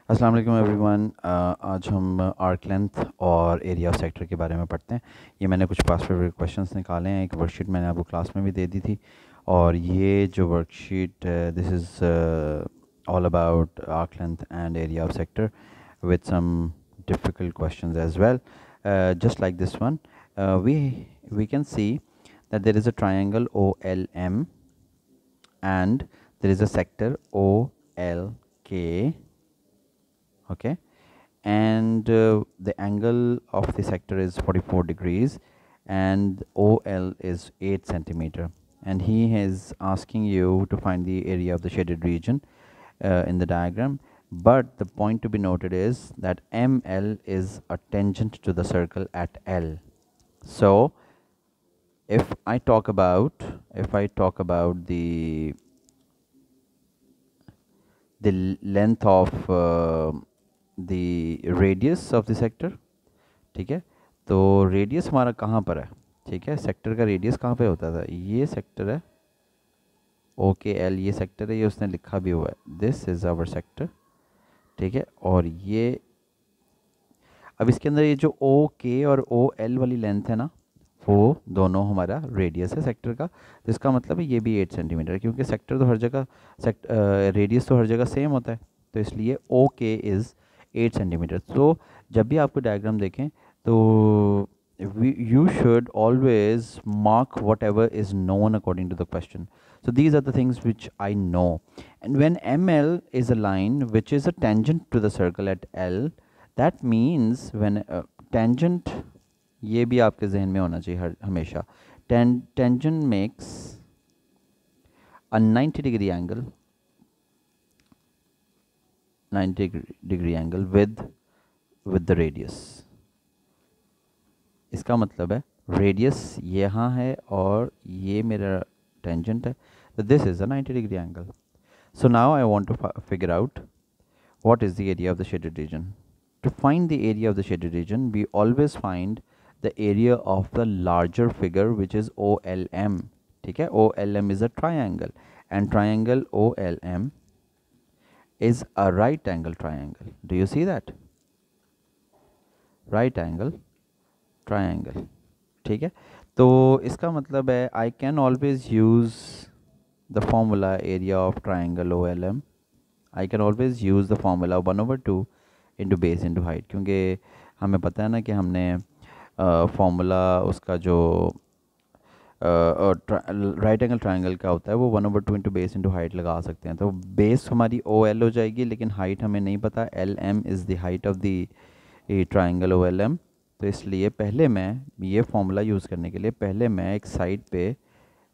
अस्सलाम वालेकुम एवरीवन। आज हम आर्क लेंथ और एरिया ऑफ सेक्टर के बारे में पढ़ते हैं। ये मैंने कुछ पास्ट पेपर क्वेश्चंस निकाले हैं। एक वर्कशीट मैंने आपको क्लास में भी दे दी थी, और ये जो worksheet this is all about arc length and area of sector with some difficult questions as well. Just like this one, we can see that there is a triangle OLM and there is a sector OLK. Okay, and the angle of the sector is 44 degrees and OL is 8 centimeter, and he is asking you to find the area of the shaded region in the diagram. But the point to be noted is that ML is a tangent to the circle at L. So if I talk about the length of the radius of the sector, ठीक है, तो radius हमारा कहाँ पर है? ठीक है, sector का रेडियस कहाँ पे होता था? ये सेक्टर है OKL, ये सेक्टर है, ये उसने लिखा भी हुआ है, दिस इज़ आवर सेक्टर। ठीक है, और ये अब इसके अंदर ये जो OK और OL वाली लेंथ है ना, वो दोनों हमारा रेडियस है सेक्टर का। तो इसका मतलब है ये भी 8 सेंटीमीटर है, क्योंकि सेक्टर तो हर जगह रेडियस तो हर जगह सेम होता है, तो इसलिए OK इज़ 8 सेंटीमीटर। तो जब भी आपको डायग्राम देखें तो you should always mark whatever is known according to the question. So these are the things which I know. And when ML is a line which is a tangent to the circle at L, that means when tangent, ये भी आपके जहन में होना चाहिए हर हमेशा, tangent makes a 90-degree angle, 90-degree angle with the radius. इसका मतलब है रेडियस यहाँ है और ये मेरा टेंजेंट है, तो this is a 90-degree angle. So now I want to figure out what is the area of the shaded region. To find the area of the shaded region, we always find the area of the larger figure, which is OLM. ठीक है, OLM is a triangle, and triangle OLM is a right angle triangle. Do you see that? Right angle triangle. ठीक है, तो इसका मतलब है I can always use the formula area of triangle OLM. I can always use the formula 1/2 into base into height, क्योंकि हमें पता है ना कि हमने फॉर्मूला उसका जो राइट एंगल ट्राइंगल का होता है वो 1/2 इंटू बेस इंटू हाइट लगा सकते हैं। तो बेस हमारी OL हो जाएगी, लेकिन हाइट हमें नहीं पता। LM is the height of the triangle OLM। तो इसलिए पहले मैं ये फॉर्मूला यूज़ करने के लिए पहले मैं एक साइड पे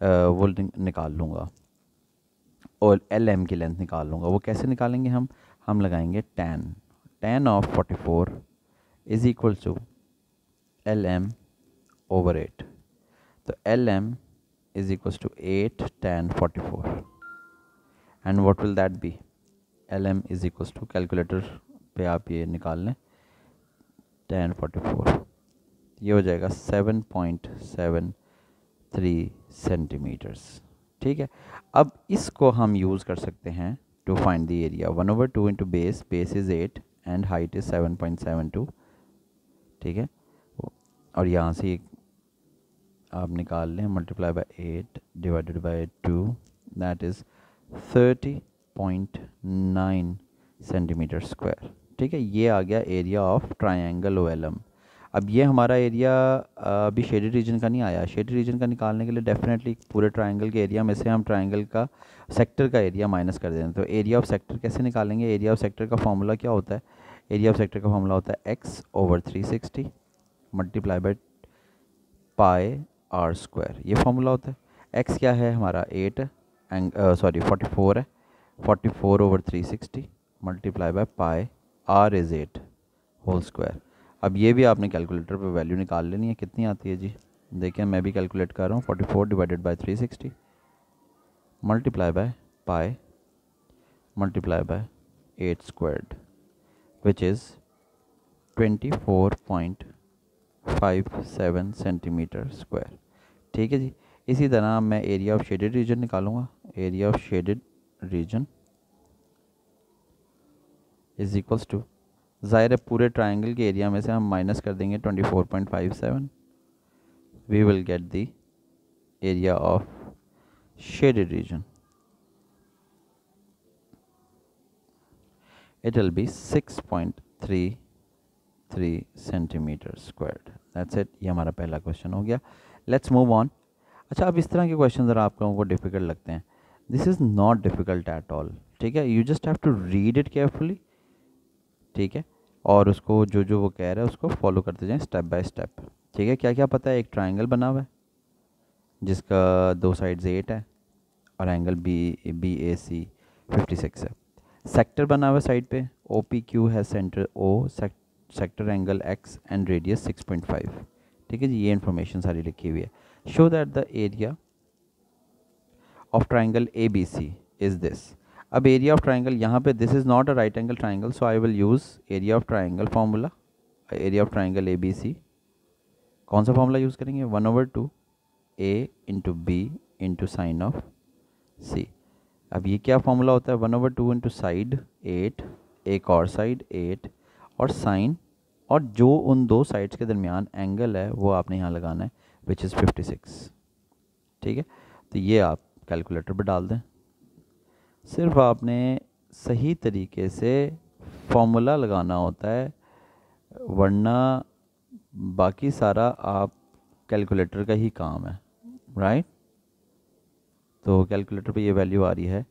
वो निकाल लूँगा और LM की लेंथ निकाल लूँगा। वो कैसे निकालेंगे? हम लगाएंगे tan of 44 is equal to LM/8। तो LM is equal to 8 tan 44, and what will that be? LM is equal to, calculator पे आप ये निकाल लें, tan 44, ये हो जाएगा 7.73 सेंटीमीटर्स। ठीक है, अब इसको हम यूज़ कर सकते हैं to find the area. 1/2 into base is 8 and height is 7.72। ठीक है, और यहाँ से आप निकाल लें, multiply by 8 divided by 2, that is 30.9 centimetre square. ठीक है, ये आ गया एरिया ऑफ ट्राइंगल OLM। अब ये हमारा एरिया अभी शेडेड रीजन का नहीं आया। शेडेड रीजन का निकालने के लिए डेफिनेटली पूरे ट्राइंगल के एरिया में से हम ट्राइंगल का सेक्टर का एरिया माइनस कर दें। तो एरिया ऑफ सेक्टर कैसे निकालेंगे? एरिया ऑफ सेक्टर का फॉर्मूला क्या होता है? एरिया ऑफ सेक्टर का फॉर्मूला होता है x/360 मल्टीप्लाई बाय πr²। ये फॉर्मूला होता है। x क्या है हमारा? 8 44 है, 44/360 multiply by pi, r is 8 whole square. अब ये भी आपने कैलकुलेटर पे वैल्यू निकाल लेनी है, कितनी आती है जी? देखिए मैं भी कैलकुलेट कर रहा हूँ। 44 divided by 360 multiply by pi multiply by 8 squared, which is 24.57 centimetre square. ठीक है जी, इसी तरह मैं एरिया ऑफ शेडेड रीजन निकालूंगा। Area of shaded region is equals to, ज़ाहिर है पूरे ट्राइंगल के एरिया में से हम माइनस कर देंगे 24.57, we will get the area of shaded region, it will be 6.33 centimetre squared. That's it, ये हमारा पहला क्वेश्चन हो गया। Let's move on. अच्छा, अब इस तरह के क्वेश्चन ज़रा आप लोगों को डिफ़िकल्ट लगते हैं, this is not difficult at all, ठीक है। You just have to read it carefully, ठीक है, और उसको जो जो वो कह रहा है उसको फॉलो करते जाएं स्टेप बाय स्टेप, ठीक है। क्या क्या पता है, एक ट्राइंगल बना हुआ है जिसका दो साइड्स 8 है और एंगल बी ए सी 56 है। सेक्टर बना हुआ है साइड पे, ओ पी क्यू है centre O, sector angle X and radius 6.5, ठीक है जी। ये इन्फॉर्मेशन सारी लिखी हुई है। Show that the area of triangle A B C is this. अब एरिया ऑफ ट्राइंगल यहाँ पे, this is not a right angle triangle, so I will use area of triangle formula. Area of triangle A B C, कौन सा formula use करेंगे, 1/2 A into B into sine of C. अब ये क्या formula होता है, 1/2 into side 8, एक और साइड 8 और साइन, और जो उन दो साइड्स के दरमियान एंगल है वो आपने यहाँ लगाना है, विच इज़ 56, ठीक है। तो ये आप कैलकुलेटर पर डाल दें, सिर्फ आपने सही तरीके से फॉर्मूला लगाना होता है, वरना बाकी सारा आप कैलकुलेटर का ही काम है, राइट। तो कैलकुलेटर पे ये वैल्यू आ रही है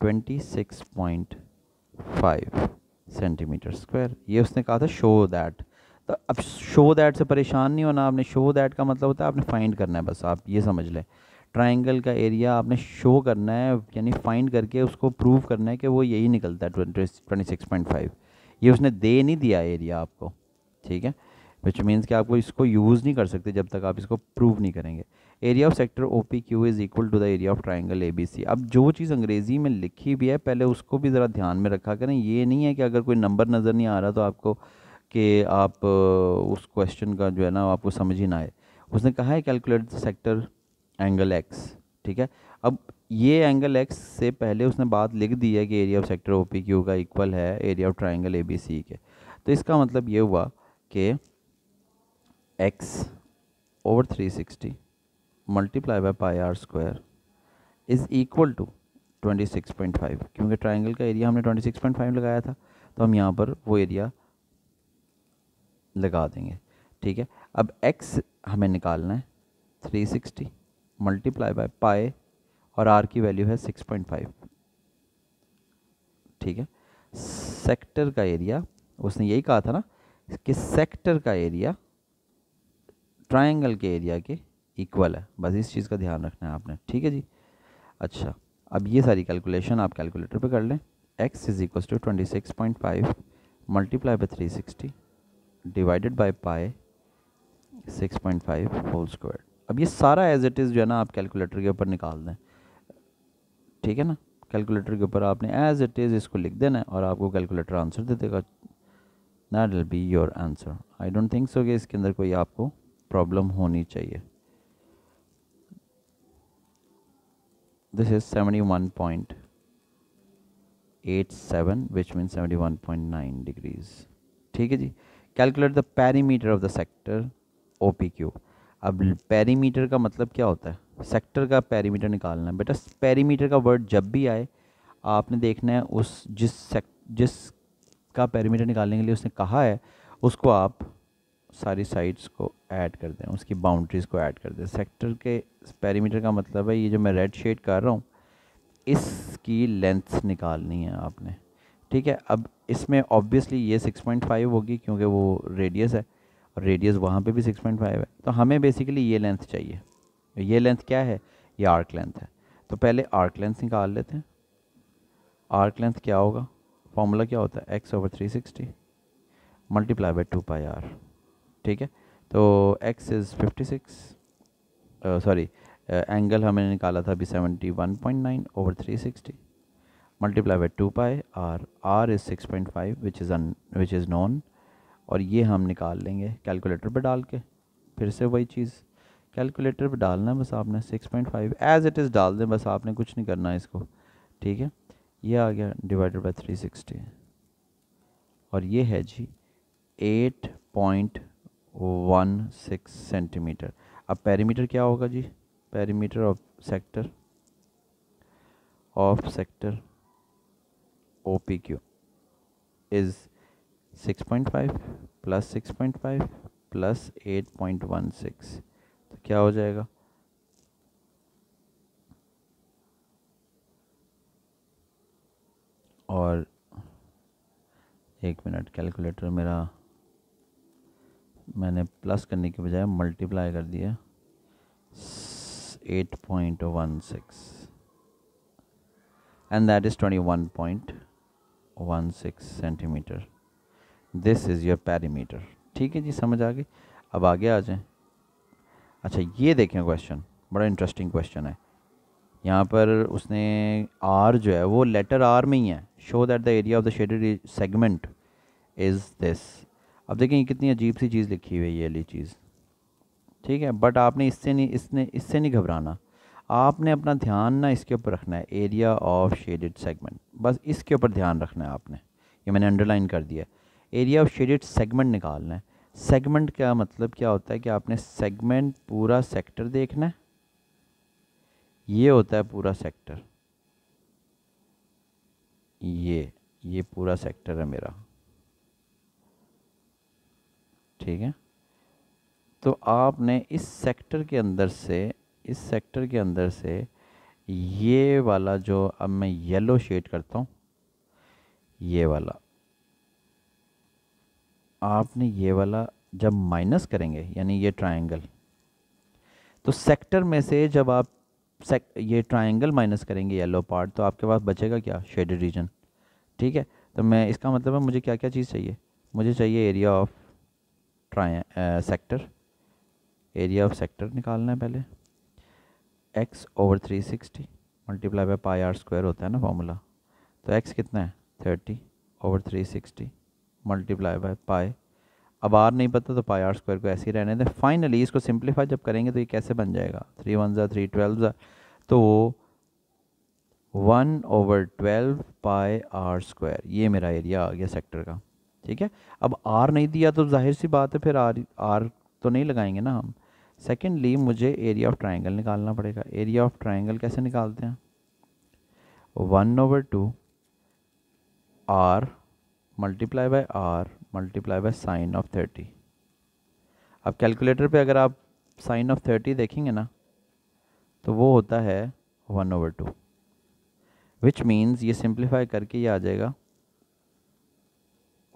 26.5 सेंटीमीटर स्क्वायर। ये उसने कहा था शो दैट। तो अब शो दैट से परेशान नहीं होना आपने, शो दैट का मतलब होता है आपने फाइंड करना है, बस आप ये समझ लें। ट्राइंगल का एरिया आपने शो करना है, यानी फाइंड करके उसको प्रूव करना है कि वो यही निकलता है 26.5। ये उसने दे नहीं दिया एरिया आपको, ठीक है, विच मीन्स कि आपको इसको यूज़ नहीं कर सकते जब तक आप इसको प्रूव नहीं करेंगे। Area of sector O P Q is equal to the area of triangle A B C. अब जो चीज़ अंग्रेज़ी में लिखी भी है पहले उसको भी ज़रा ध्यान में रखा करें। ये नहीं है कि अगर कोई नंबर नज़र नहीं आ रहा तो आपको कि आप उस क्वेश्चन का जो है ना आपको समझ ही ना आए। उसने कहा है कैलकुलेट सेक्टर एंगल एक्स, ठीक है। अब ये एंगल एक्स से पहले उसने बात लिख दी है कि area of sector O P Q का इक्वल है area of triangle A B C के। तो इसका मतलब ये हुआ कि x over 360 multiply by pi are square is equal to 26.5, क्योंकि ट्राइंगल का एरिया हमने 26.5 लगाया था, तो हम यहाँ पर वो एरिया लगा देंगे, ठीक है। अब x हमें निकालना है 360 मल्टीप्लाई बाय पाई, और r की वैल्यू है 6.5, ठीक है। सेक्टर का एरिया, उसने यही कहा था ना कि सेक्टर का एरिया ट्रायंगल के एरिया के इक्वल है, बस इस चीज़ का ध्यान रखना है आपने, ठीक है जी। अच्छा, अब ये सारी कैलकुलेशन आप कैलकुलेटर पे कर लें। x is equal to 26.5 multiply by 360 divided by pi 6.5 whole square. अब ये सारा एज इट इज़ जो है ना आप कैलकुलेटर के ऊपर निकाल दें, ठीक है ना। कैलकुलेटर के ऊपर आपने एज इट इज़ इसको लिख देना है और आपको कैलकुलेटर आंसर दे देगा। That will be your answer. I don't think so कि इसके अंदर कोई आपको प्रॉब्लम होनी चाहिए। This is 71.87 which mean 71.9 degrees, ठीक है जी। Calculate the perimeter of the sector O P Q. अब पेरीमीटर का मतलब क्या होता है, सेक्टर का पेरीमीटर निकालना है बेटा। पेरीमीटर का वर्ड जब भी आए आपने देखना है उस जिस का पेरीमीटर निकालने के लिए उसने कहा है उसको आप सारी साइड्स को ऐड कर दें, उसकी बाउंड्रीज़ को ऐड कर दें। सेक्टर के पेरीमीटर का मतलब है ये जो मैं रेड शेड कर रहा हूँ इसकी लेंथ निकालनी है आपने, ठीक है। अब इसमें ऑब्वियसली ये 6.5 होगी क्योंकि वो रेडियस है और रेडियस वहाँ पे भी 6.5 है, तो हमें बेसिकली ये लेंथ चाहिए। ये लेंथ क्या है, ये आर्क लेंथ है। तो पहले आर्क लेंथ निकाल लेते हैं। आर्क लेंथ क्या होगा, फॉर्मूला क्या होता है, x/360 मल्टीप्लाई बाई 2πr, ठीक है। तो x इज़ 56, सॉरी एंगल हमने निकाला था अभी 71.9 over 360 multiply by 2π r is 6.5 which is known, और ये हम निकाल लेंगे कैलकुलेटर पे डाल के। फिर से वही चीज़ कैलकुलेटर पे डालना है बस आपने, 6.5 एज इट इज़ डाल दें बस, आपने कुछ नहीं करना है इसको, ठीक है। ये आ गया डिवाइडेड बाई 360 और ये है जी 8.16 सेंटीमीटर। अब पेरीमीटर क्या होगा जी? Perimeter of sector OPQ is 6.5 plus 6.5 plus 8.16, तो क्या हो जाएगा? और एक मिनट, कैलकुलेटर मेरा, मैंने प्लस करने के बजाय मल्टीप्लाई कर दिया। 8.16 and that is 21.16 centimetre. This is your perimeter. ठीक है जी, समझ आ गई। अब आगे आ जाएं। अच्छा ये देखें क्वेश्चन, बड़ा इंटरेस्टिंग क्वेश्चन है। यहाँ पर उसने आर जो है वो लेटर आर में ही है। Show that the area of the shaded segment is this. अब देखें ये कितनी अजीब सी चीज़ लिखी हुई है ये वाली चीज़, ठीक है। बट आपने इससे नहीं घबराना। आपने अपना ध्यान ना इसके ऊपर रखना है, एरिया ऑफ शेडेड सेगमेंट, बस इसके ऊपर ध्यान रखना है आपने। ये मैंने अंडरलाइन कर दिया। एरिया ऑफ शेडेड सेगमेंट निकालना है। सेगमेंट का मतलब क्या होता है कि आपने सेगमेंट पूरा सेक्टर देखना है। ये होता है पूरा सेक्टर, ये पूरा सेक्टर है मेरा, ठीक है। तो आपने इस सेक्टर के अंदर से ये वाला जो अब मैं येलो शेड करता हूँ, ये वाला आपने ये वाला जब माइनस करेंगे, यानी ये ट्रायंगल, तो सेक्टर में से जब आप ये ट्रायंगल माइनस करेंगे येलो पार्ट, तो आपके पास बचेगा क्या? शेडेड रीजन, ठीक है। तो मैं इसका मतलब है मुझे क्या क्या चीज़ चाहिए? मुझे चाहिए area of sector, area of sector निकालना है पहले। x/360 multiply by pi are square होता है ना फॉर्मूला। तो x कितना है? 30/360 मल्टीप्लाई बाय पाई। अब r नहीं पता तो पाई आर स्क्वायर को ऐसे ही रहने दें। फाइनली इसको सिंप्लीफाई जब करेंगे तो ये कैसे बन जाएगा? 3 1 3 12, तो 1/12 पाई आर स्क्वायर, ये मेरा एरिया आ गया सेक्टर का, ठीक है। अब r नहीं दिया तो जाहिर सी बात है फिर r तो नहीं लगाएंगे ना हम। सेकेंडली मुझे एरिया ऑफ ट्राइंगल निकालना पड़ेगा। एरिया ऑफ ट्राइंगल कैसे निकालते हैं? 1/2 r multiply by r multiply by sine of 30। अब कैलकुलेटर पे अगर आप साइन ऑफ 30 देखेंगे ना तो वो होता है 1/2, विच मीन्स ये सिंप्लीफाई करके ये आ जाएगा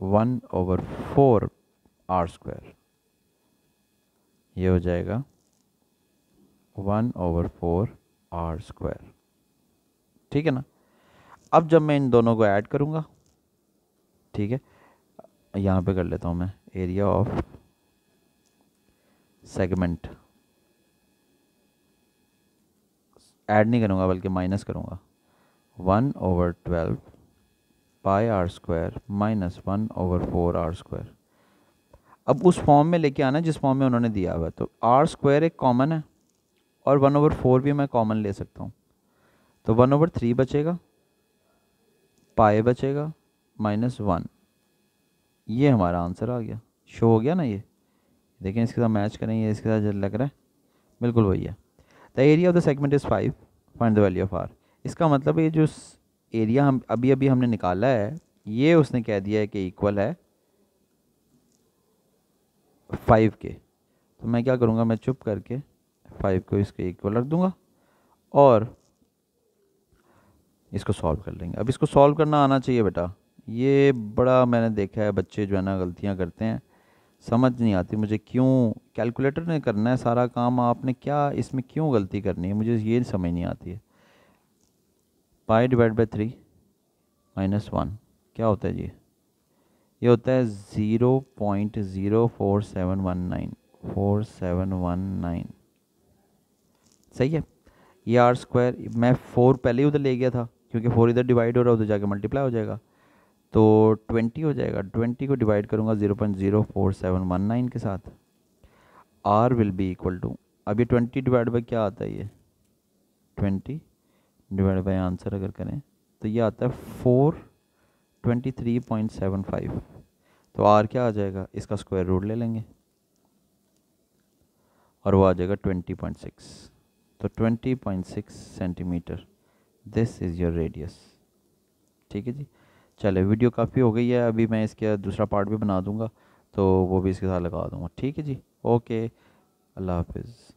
1/4 आर स्क्वायर। ये हो जाएगा 1/4 आर स्क्वायर, ठीक है ना। अब जब मैं इन दोनों को ऐड करूँगा, ठीक है, यहाँ पे कर लेता हूँ मैं एरिया ऑफ सेगमेंट, ऐड नहीं करूँगा बल्कि माइनस करूँगा। 1/12 pi are square minus 1/4 r square. अब उस फॉर्म में लेके आना जिस फॉर्म में उन्होंने दिया हुआ है। तो आर स्क्वायर एक कॉमन है और 1/4 भी मैं कॉमन ले सकता हूँ। तो 1/3 बचेगा, पाई बचेगा, -1। ये हमारा आंसर आ गया। शो हो गया ना ये? देखें इसके साथ मैच करें, ये इसके साथ लग रहा है बिल्कुल वही है। The area of the segment is 5, find the value of R. इसका मतलब ये जो एरिया हम अभी हमने निकाला है, ये उसने कह दिया है कि इक्वल है 5 के। तो मैं क्या करूँगा, मैं चुप करके 5 को इसके इक्वल रख दूँगा और इसको सॉल्व कर लेंगे। अब इसको सॉल्व करना आना चाहिए बेटा। ये बड़ा मैंने देखा है बच्चे जो है ना गलतियाँ करते हैं, समझ नहीं आती मुझे क्यों। कैलकुलेटर ने करना है सारा काम, आपने क्या इसमें क्यों गलती करनी है, मुझे ये समझ नहीं आती है। पाई डिवाइड बाई 3 -1 क्या होता है जी? ये होता है 0.04719 सही है। ये आर स्क्वायर, मैं 4 पहले ही उधर ले गया था क्योंकि 4 इधर डिवाइड हो रहा है, उधर जाके मल्टीप्लाई हो जाएगा तो 20 हो जाएगा। 20 को डिवाइड करूँगा 0.04719 के साथ, R will be equal to, अब ये 20 डिवाइड बाई क्या आता है? ये 20 डिवाइड बाई आंसर अगर करें तो ये आता है 423.75। तो आर क्या आ जाएगा, इसका स्क्वायर रूट ले लेंगे और वो आ जाएगा 20.6। तो 20.6 centimetre, this is your radius. ठीक है जी। चले, वीडियो काफ़ी हो गई है, अभी मैं इसका दूसरा पार्ट भी बना दूंगा, तो वो भी इसके साथ लगा दूंगा। ठीक है जी, ओके, अल्लाह हाफिज़।